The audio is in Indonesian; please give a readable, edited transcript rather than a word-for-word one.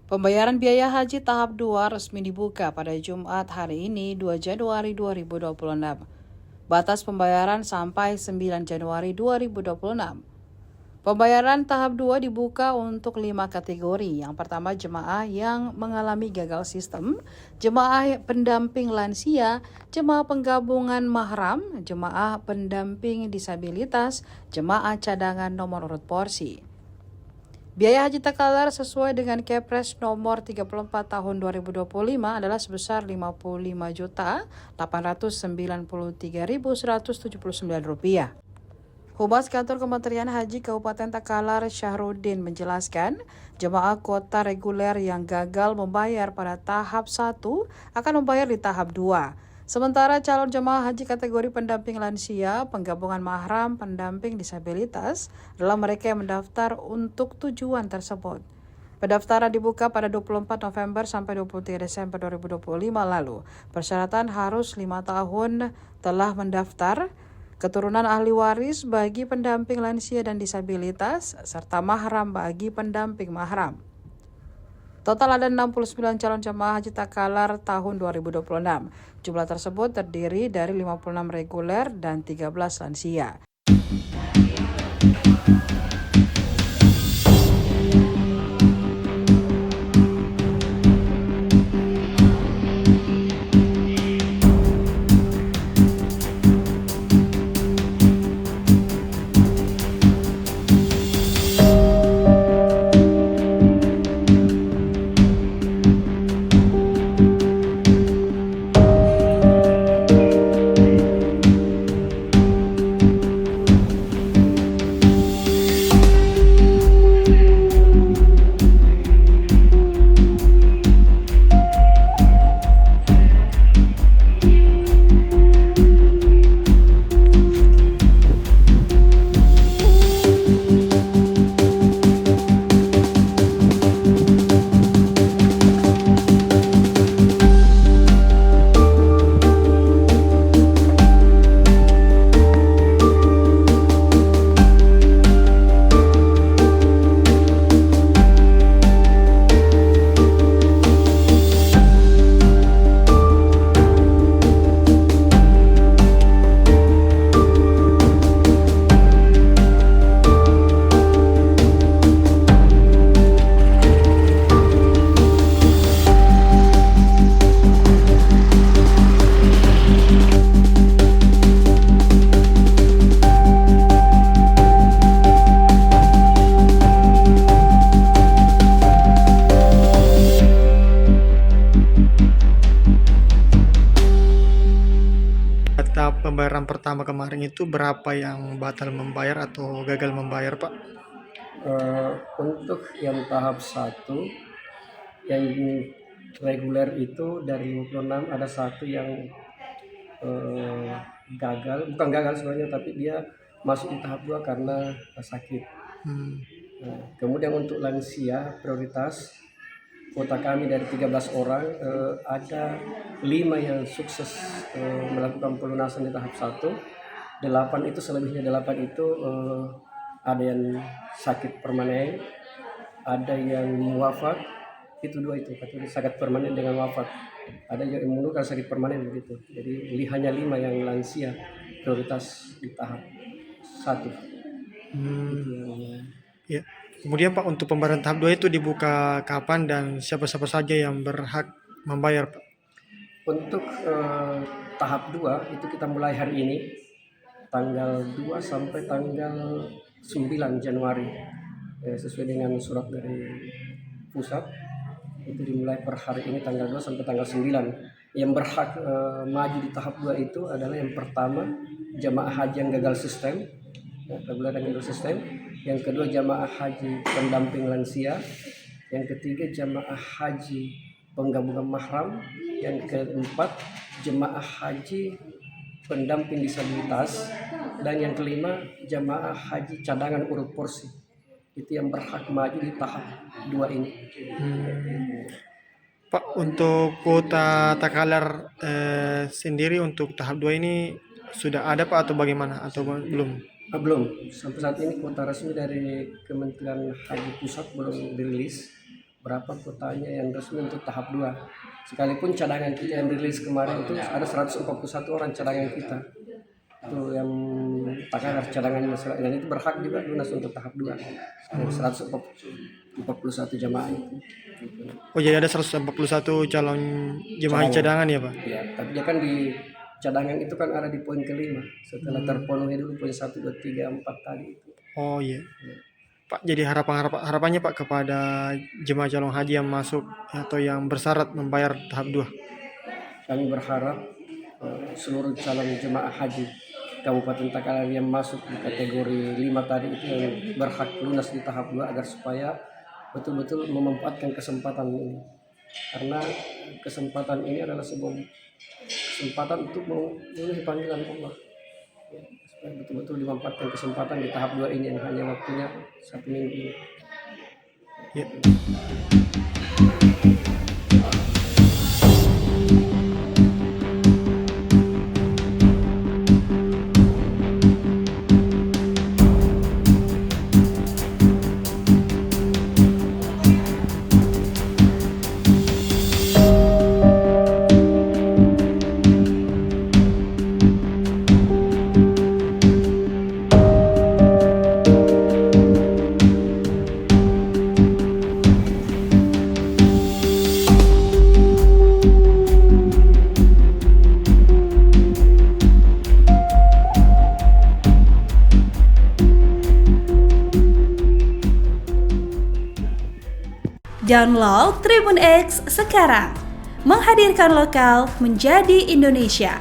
Pembayaran biaya haji tahap 2 resmi dibuka pada Jumat hari ini 2 Januari 2026. Batas pembayaran sampai 9 Januari 2026. Pembayaran tahap 2 dibuka untuk 5 kategori. Yang pertama, jemaah yang mengalami gagal sistem, jemaah pendamping lansia, jemaah penggabungan mahram, jemaah pendamping disabilitas, jemaah cadangan nomor urut porsi. Biaya haji takalar sesuai dengan Kepres nomor 34 tahun 2025 adalah sebesar Rp55.893.179. Humas Kantor Kementerian Haji Kabupaten Takalar Syahrudin menjelaskan, jemaah kuota reguler yang gagal membayar pada tahap 1 akan membayar di tahap 2. Sementara calon jemaah haji kategori pendamping lansia, penggabungan mahram, pendamping disabilitas adalah mereka yang mendaftar untuk tujuan tersebut. Pendaftaran dibuka pada 24 November sampai 23 Desember 2025 lalu. Persyaratan harus 5 tahun telah mendaftar, keturunan ahli waris bagi pendamping lansia dan disabilitas, serta mahram bagi pendamping mahram. Total ada 69 calon jemaah haji takalar tahun 2026. Jumlah tersebut terdiri dari 56 reguler dan 13 lansia. Tahap pembayaran pertama kemarin itu berapa yang batal membayar atau gagal membayar, Pak? Untuk yang tahap 1 yang reguler itu dari 56 ada satu yang gagal, bukan gagal sebenarnya, tapi dia masuk di tahap 2 karena sakit. Kemudian untuk lansia prioritas kuota kami dari 13 orang, ada 5 yang sukses melakukan pelunasan di tahap 1. 8 itu, selebihnya 8 itu ada yang sakit permanen, ada yang wafat, itu 2 itu, sakit permanen dengan wafat. Ada yang membunuh karena sakit permanen begitu. Jadi hanya 5 yang lansia prioritas di tahap 1. Itu yang Ya. Kemudian Pak, untuk pembayaran tahap 2 itu dibuka kapan dan siapa-siapa saja yang berhak membayar, Pak? Untuk tahap 2 itu kita mulai hari ini tanggal 2 sampai tanggal 9 Januari, sesuai dengan surat dari pusat. Itu dimulai per hari ini tanggal 2 sampai tanggal 9. Yang berhak maju di tahap 2 itu adalah yang pertama jamaah haji yang gagal sistem, reguler dan gagal sistem. Yang kedua jamaah haji pendamping lansia. Yang ketiga jamaah haji penggabungan mahram. Yang keempat jemaah haji pendamping disabilitas. Dan yang kelima jamaah haji cadangan urut porsi. Itu yang berhak maju di tahap 2 ini. Pak, untuk kuota takalar sendiri untuk tahap 2 ini sudah ada, Pak, atau bagaimana, atau belum? Belum, sampai saat ini kuota resmi dari Kementerian Haji Pusat belum dirilis. berapa kuotanya yang resmi untuk tahap 2. Sekalipun cadangan kita yang rilis kemarin itu ada 141 orang cadangan kita. Itu yang takalar cadangannya, dan itu berhak juga lunas untuk tahap 2. Dari 141 jamaah itu. Oh, jadi ada 141 calon jemaah cadangan ya, Pak? Ya, tapi dia kan di cadangan itu kan ada di poin kelima. Setelah terpenuhi dulu poin 1, 2, 3, 4 tadi itu. Oh iya. Pak, jadi harapannya Pak kepada jemaah calon haji yang masuk atau yang bersyarat membayar tahap 2. Kami berharap seluruh calon jemaah haji Kabupaten Takalar yang masuk di kategori 5 tadi itu yang berhak lunas di tahap 2 agar supaya betul-betul memanfaatkan kesempatan ini. Karena kesempatan ini adalah sebuah kesempatan untuk memenuhi panggilan Allah. Ya, supaya betul-betul dimanfaatkan kesempatan di tahap 2 ini yang hanya waktunya 1 minggu ini. Ya. Download Tribun X sekarang, menghadirkan lokal menjadi Indonesia.